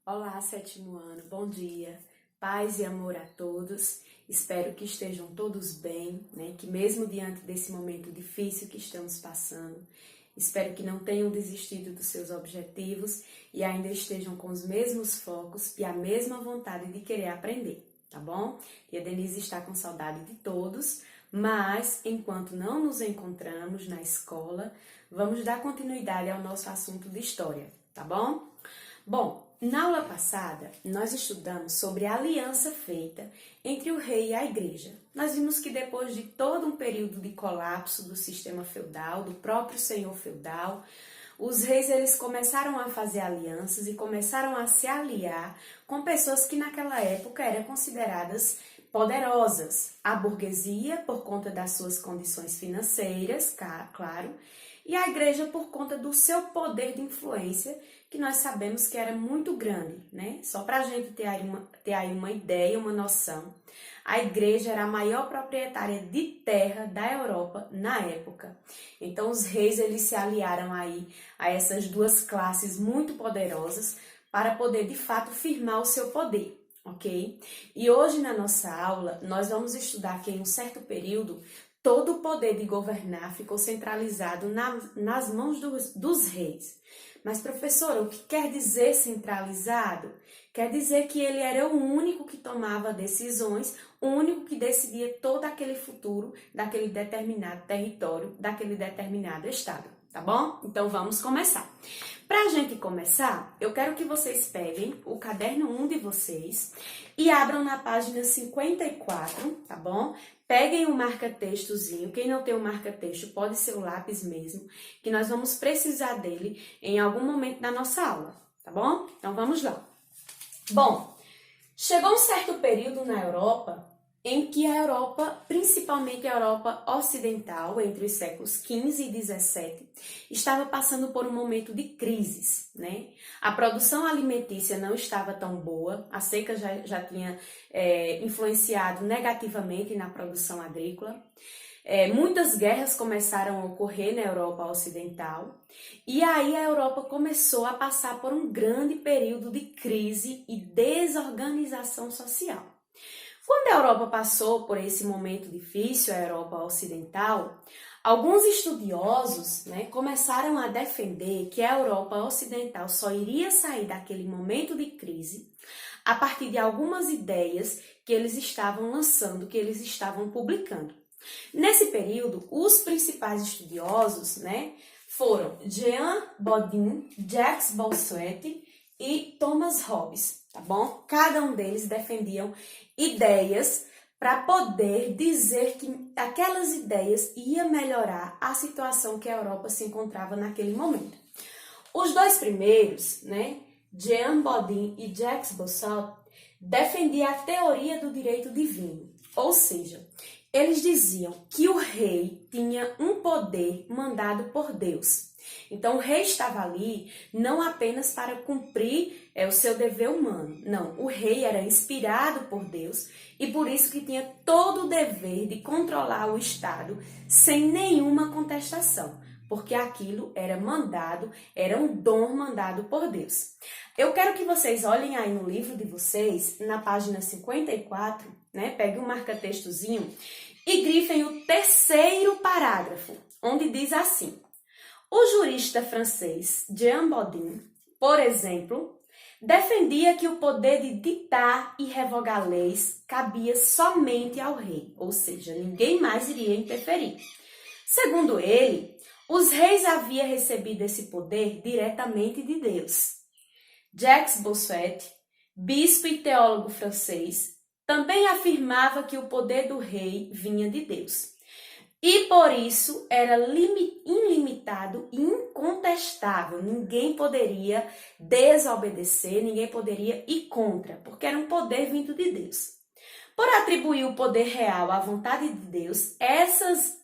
Olá, sétimo ano, bom dia, paz e amor a todos. Espero que estejam todos bem, né? Que mesmo diante desse momento difícil que estamos passando, espero que não tenham desistido dos seus objetivos e ainda estejam com os mesmos focos e a mesma vontade de querer aprender, tá bom? E a Denise está com saudade de todos, mas enquanto não nos encontramos na escola, vamos dar continuidade ao nosso assunto de história, tá bom? Bom, na aula passada, nós estudamos sobre a aliança feita entre o rei e a igreja. Nós vimos que depois de todo um período de colapso do sistema feudal, do próprio senhor feudal, os reis eles começaram a fazer alianças e começaram a se aliar com pessoas que naquela época eram consideradas poderosas. A burguesia, por conta das suas condições financeiras, claro, e a igreja por conta do seu poder de influência, que nós sabemos que era muito grande, né? Só para a gente ter aí uma ideia, uma noção, a igreja era a maior proprietária de terra da Europa na época. Então os reis eles se aliaram aí a essas duas classes muito poderosas para poder de fato firmar o seu poder. Ok? E hoje na nossa aula nós vamos estudar que em um certo período todo o poder de governar ficou centralizado nas mãos dos reis. Mas, professora, o que quer dizer centralizado? Quer dizer que ele era o único que tomava decisões, o único que decidia todo aquele futuro daquele determinado território, daquele determinado estado, tá bom? Então, vamos começar. Para a gente começar, eu quero que vocês peguem o caderno 1 de vocês e abram na página 54, tá bom? Peguem o marca-textozinho, quem não tem o marca-texto pode ser o lápis mesmo, que nós vamos precisar dele em algum momento da nossa aula, tá bom? Então vamos lá. Bom, chegou um certo período na Europa em que a Europa, principalmente a Europa ocidental, entre os séculos XV e XVII, estava passando por um momento de crises, né? A produção alimentícia não estava tão boa, a seca já tinha influenciado negativamente na produção agrícola. Muitas guerras começaram a ocorrer na Europa ocidental e aí a Europa começou a passar por um grande período de crise e desorganização social. Quando a Europa passou por esse momento difícil, a Europa ocidental, alguns estudiosos, começaram a defender que a Europa ocidental só iria sair daquele momento de crise a partir de algumas ideias que eles estavam lançando, que eles estavam publicando. Nesse período, os principais estudiosos, foram Jean Bodin, Jacques Bossuet e Thomas Hobbes, tá bom? Cada um deles defendiam ideias para poder dizer que aquelas ideias iam melhorar a situação que a Europa se encontrava naquele momento. Os dois primeiros, Jean Bodin e Jacques Bossuet, defendiam a teoria do direito divino, ou seja, eles diziam que o rei tinha um poder mandado por Deus. Então, o rei estava ali não apenas para cumprir o seu dever humano. Não, o rei era inspirado por Deus e por isso que tinha todo o dever de controlar o Estado sem nenhuma contestação, porque aquilo era mandado, era um dom mandado por Deus. Eu quero que vocês olhem aí no livro de vocês, na página 54, peguem um marca-textozinho e grifem o terceiro parágrafo, onde diz assim: o jurista francês Jean Bodin, por exemplo, defendia que o poder de ditar e revogar leis cabia somente ao rei, ou seja, ninguém mais iria interferir. Segundo ele, os reis haviam recebido esse poder diretamente de Deus. Jacques Bossuet, bispo e teólogo francês, também afirmava que o poder do rei vinha de Deus. E por isso era ilimitado e incontestável. Ninguém poderia desobedecer, ninguém poderia ir contra, porque era um poder vindo de Deus. Por atribuir o poder real à vontade de Deus, essas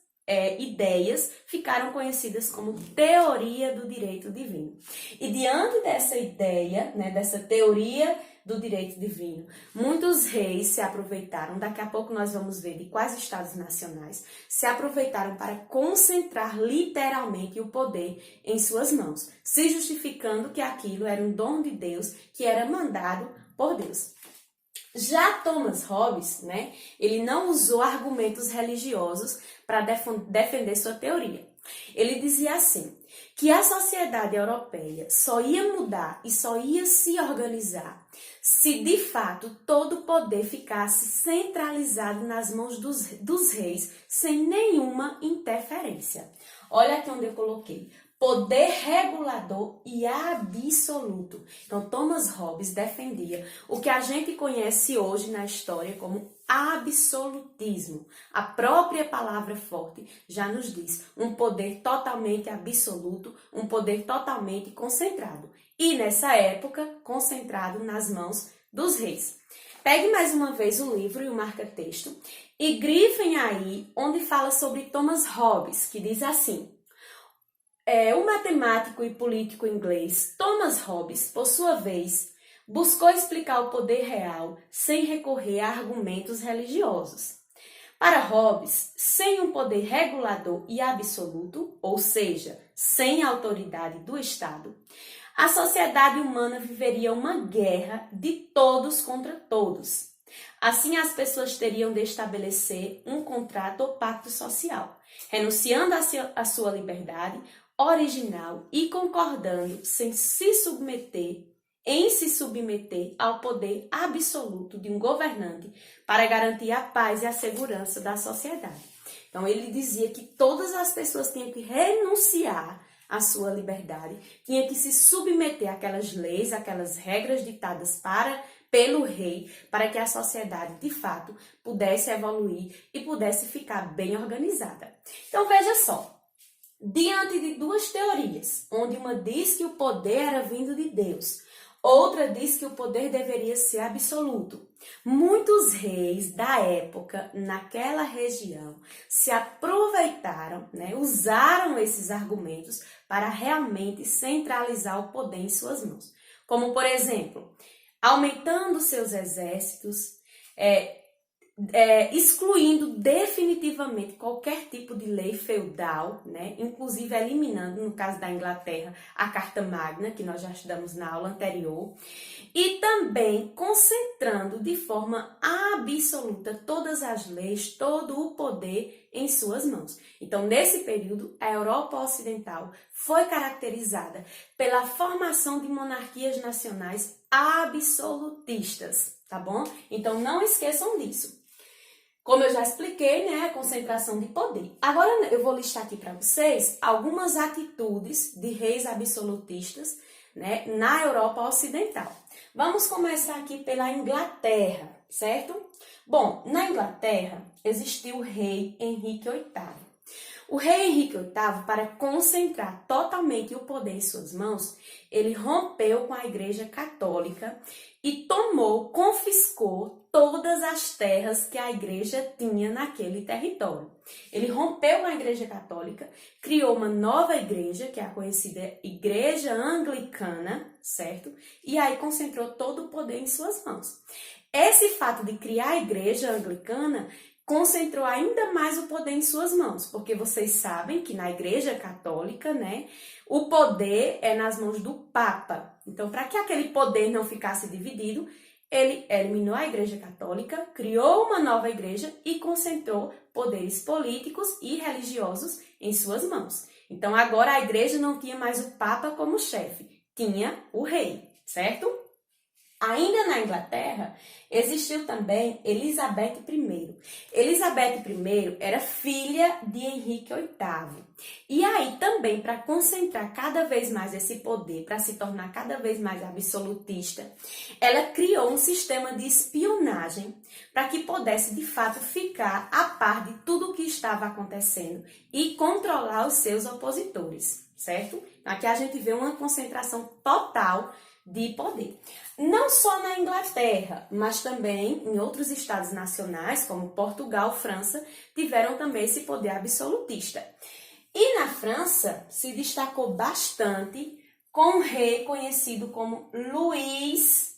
ideias ficaram conhecidas como teoria do direito divino. E diante dessa ideia, né, dessa teoria do direito divino, muitos reis se aproveitaram, daqui a pouco nós vamos ver de quais estados nacionais, se aproveitaram para concentrar literalmente o poder em suas mãos, se justificando que aquilo era um dom de Deus, que era mandado por Deus. Já Thomas Hobbes, né, ele não usou argumentos religiosos para defender sua teoria. Ele dizia assim, que a sociedade europeia só ia mudar e só ia se organizar se de fato todo o poder ficasse centralizado nas mãos dos reis, sem nenhuma interferência. Olha aqui onde eu coloquei. Poder regulador e absoluto. Então, Thomas Hobbes defendia o que a gente conhece hoje na história como absolutismo. A própria palavra forte já nos diz um poder totalmente absoluto, um poder totalmente concentrado. E nessa época, concentrado nas mãos dos reis. Pegue mais uma vez o livro e o marca-texto e grifem aí onde fala sobre Thomas Hobbes, que diz assim: o matemático e político inglês Thomas Hobbes, por sua vez, buscou explicar o poder real sem recorrer a argumentos religiosos. Para Hobbes, sem um poder regulador e absoluto, ou seja, sem a autoridade do Estado, a sociedade humana viveria uma guerra de todos contra todos. Assim, as pessoas teriam de estabelecer um contrato ou pacto social, renunciando à sua liberdade original e concordando em se submeter ao poder absoluto de um governante para garantir a paz e a segurança da sociedade. Então, ele dizia que todas as pessoas tinham que renunciar à sua liberdade, tinham que se submeter àquelas leis, àquelas regras ditadas pelo rei, para que a sociedade, de fato, pudesse evoluir e pudesse ficar bem organizada. Então, veja só. Diante de duas teorias, onde uma diz que o poder era vindo de Deus, outra diz que o poder deveria ser absoluto. Muitos reis da época, naquela região, se aproveitaram, usaram esses argumentos para realmente centralizar o poder em suas mãos. Como, por exemplo, aumentando seus exércitos, excluindo definitivamente qualquer tipo de lei feudal, inclusive eliminando, no caso da Inglaterra, a Carta Magna, que nós já estudamos na aula anterior, e também concentrando de forma absoluta todas as leis, todo o poder em suas mãos. Então, nesse período, a Europa Ocidental foi caracterizada pela formação de monarquias nacionais absolutistas, tá bom? Então, não esqueçam disso. Como eu já expliquei, a concentração de poder. Agora eu vou listar aqui para vocês algumas atitudes de reis absolutistas, na Europa Ocidental. Vamos começar aqui pela Inglaterra, certo? Bom, na Inglaterra existiu o rei Henrique VIII. O rei Henrique VIII, para concentrar totalmente o poder em suas mãos, ele rompeu com a Igreja Católica e confiscou todas as terras que a igreja tinha naquele território. Ele rompeu com a Igreja Católica, criou uma nova igreja, que é a conhecida Igreja Anglicana, certo? E aí concentrou todo o poder em suas mãos. Esse fato de criar a Igreja Anglicana concentrou ainda mais o poder em suas mãos, porque vocês sabem que na Igreja Católica, o poder é nas mãos do Papa. Então, para que aquele poder não ficasse dividido, ele eliminou a Igreja Católica, criou uma nova igreja e concentrou poderes políticos e religiosos em suas mãos. Então, agora a igreja não tinha mais o Papa como chefe, tinha o rei, certo? Ainda na Inglaterra, existiu também Elizabeth I. Elizabeth I era filha de Henrique VIII. E aí também, para concentrar cada vez mais esse poder, para se tornar cada vez mais absolutista, ela criou um sistema de espionagem para que pudesse, de fato, ficar a par de tudo o que estava acontecendo e controlar os seus opositores, certo? Aqui a gente vê uma concentração total de poder. Não só na Inglaterra, mas também em outros estados nacionais, como Portugal, França, tiveram também esse poder absolutista. E na França se destacou bastante com um rei conhecido como Luís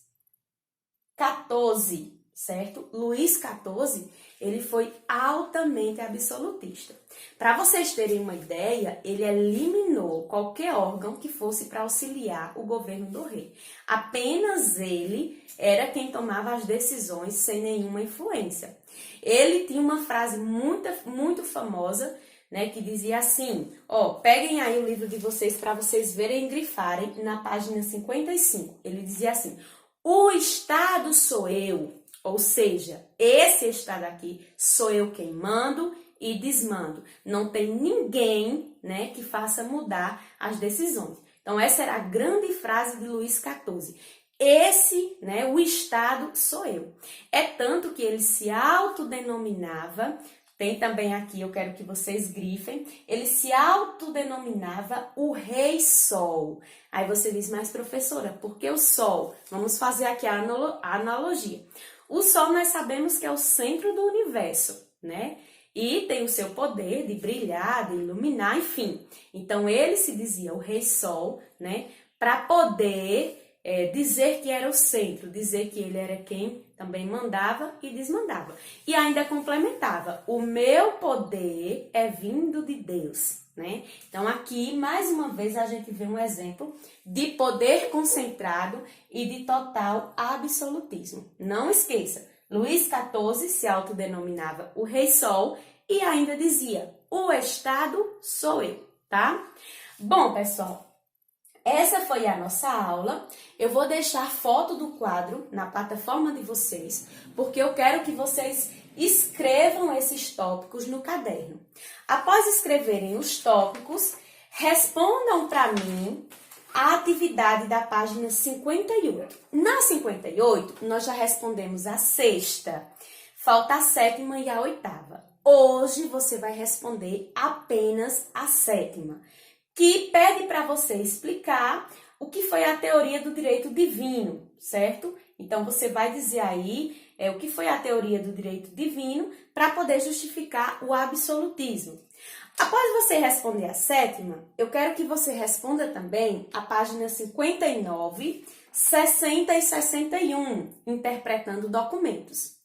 XIV, certo? Luís XIV, ele foi altamente absolutista. Para vocês terem uma ideia, ele eliminou qualquer órgão que fosse para auxiliar o governo do rei. Apenas ele era quem tomava as decisões sem nenhuma influência. Ele tinha uma frase muito famosa, né, que dizia assim, peguem aí o livro de vocês para vocês verem e grifarem na página 55. Ele dizia assim: o Estado sou eu, ou seja, esse Estado aqui sou eu quem mando e desmando. Não tem ninguém, né, que faça mudar as decisões. Então essa era a grande frase de Luís XIV. Esse, né, o Estado sou eu. É tanto que ele se autodenominava. Tem também aqui, eu quero que vocês grifem, ele se autodenominava o Rei Sol. Aí você diz, mas professora, por que o Sol? Vamos fazer aqui a analogia. O Sol nós sabemos que é o centro do universo, né? E tem o seu poder de brilhar, de iluminar, enfim. Então ele se dizia o Rei Sol, né? Para poder dizer que era o centro, dizer que ele era quem também mandava e desmandava. E ainda complementava, o meu poder é vindo de Deus, né? Então aqui, mais uma vez, a gente vê um exemplo de poder concentrado e de total absolutismo. Não esqueça, Luís XIV se autodenominava o Rei Sol e ainda dizia, o Estado sou eu, tá? Bom, pessoal, essa foi a nossa aula. Eu vou deixar foto do quadro na plataforma de vocês, porque eu quero que vocês escrevam esses tópicos no caderno. Após escreverem os tópicos, respondam para mim a atividade da página 58. Na 58, nós já respondemos a sexta, falta a sétima e a oitava. Hoje você vai responder apenas a sétima, que pede para você explicar o que foi a teoria do direito divino, certo? Então, você vai dizer aí o que foi a teoria do direito divino para poder justificar o absolutismo. Após você responder a sétima, eu quero que você responda também a página 59, 60 e 61, interpretando documentos.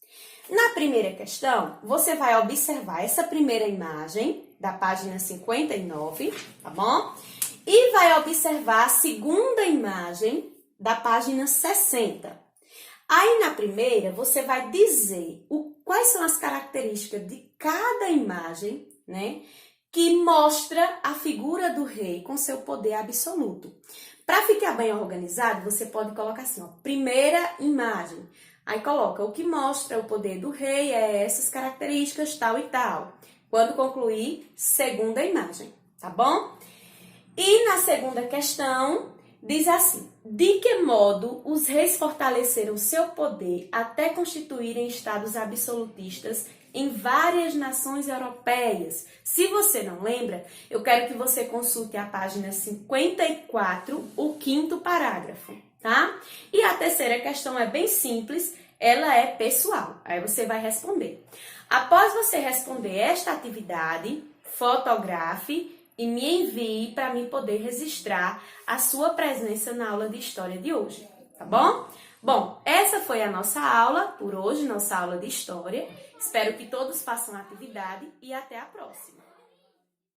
Na primeira questão, você vai observar essa primeira imagem da página 59, tá bom? E vai observar a segunda imagem da página 60. Aí, na primeira, você vai dizer quais são as características de cada imagem, né, que mostra a figura do rei com seu poder absoluto. Para ficar bem organizado, você pode colocar assim, primeira imagem. Aí coloca o que mostra o poder do rei, essas características, tal e tal. Quando concluir, segunda imagem, tá bom? E na segunda questão, diz assim, de que modo os reis fortaleceram seu poder até constituírem estados absolutistas em várias nações europeias? Se você não lembra, eu quero que você consulte a página 54, o quinto parágrafo, tá? E a terceira questão é bem simples, ela é pessoal, aí você vai responder. Após você responder esta atividade, fotografe e me envie para mim poder registrar a sua presença na aula de história de hoje, tá bom? Bom, essa foi a nossa aula por hoje, nossa aula de história. Espero que todos façam a atividade e até a próxima.